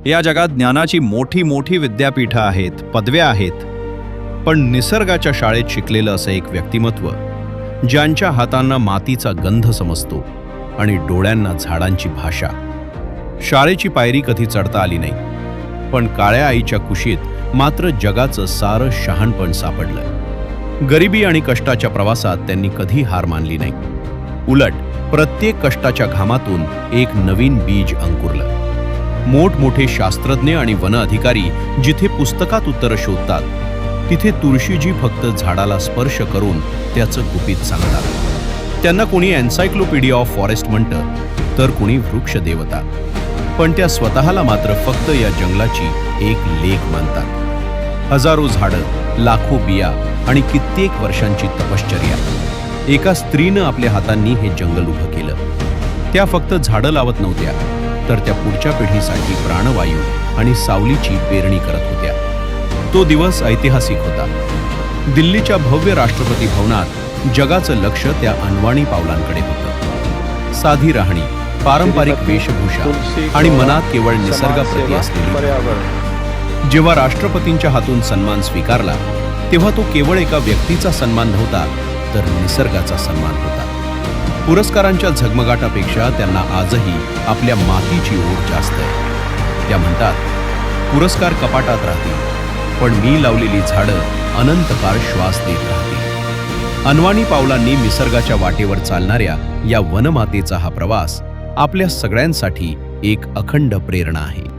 या जगात ज्ञानाची मोठी मोठी विद्यापीठं आहेत, पदव्या आहेत, पण निसर्गाच्या शाळेत शिकलेलं असं एक व्यक्तिमत्व, ज्यांच्या हातांना मातीचा गंध समजतो आणि डोळ्यांना झाडांची भाषा. शाळेची पायरी कधी चढता आली नाही, पण काळ्या आईच्या कुशीत मात्र जगाचं सारं शहाणपण सापडलं. गरिबी आणि कष्टाच्या प्रवासात त्यांनी कधी हार मानली नाही. उलट प्रत्येक कष्टाच्या घामातून एक नवीन बीज अंकुरलं. मोठमोठे शास्त्रज्ञ आणि वन अधिकारी जिथे पुस्तकात उत्तरं शोधतात, तिथे तुळशीजी फक्त झाडाला स्पर्श करून त्याचं गुपित सांगतात. त्यांना कोणी एन्सायक्लोपीडिया ऑफ फॉरेस्ट म्हणतं, तर कोणी वृक्ष देवता, पण त्या स्वतःला मात्र फक्त या जंगलाची एक लेक मानतात. हजारो झाडं, लाखो बिया आणि कित्येक वर्षांची तपश्चर्या. एका स्त्रीनं आपल्या हातांनी हे जंगल उभं केलं. त्या फक्त झाडं लावत नव्हत्या, तर त्या पुढच्या पिढीसाठी प्राणवायू आणि सावलीची पेरणी करत होत्या. तो दिवस ऐतिहासिक होता. दिल्लीच्या भव्य राष्ट्रपती भवनात जगाचं लक्ष त्या अनवाणी पावलांकडे होतं. साधी राहणी, पारंपरिक वेशभूषा आणि मनात केवळ निसर्गाप्रती असलेली. जेव्हा राष्ट्रपतींच्या हातून सन्मान स्वीकारला, तेव्हा तो केवळ एका व्यक्तीचा सन्मान नव्हता, तर निसर्गाचा सन्मान होता. पुरस्कारांच्या झगमगाटापेक्षा त्यांना आजही आपल्या मातीची ओढ जास्त आहे. त्या म्हणतात, पुरस्कार कपाटात राहतील, पण मी लावलेली झाडं अनंत काळ श्वास देत राहतील. अनवाणी पावलांनी निसर्गाच्या वाटेवर चालणाऱ्या या वनमातेचा हा प्रवास आपल्या सगळ्यांसाठी एक अखंड प्रेरणा आहे.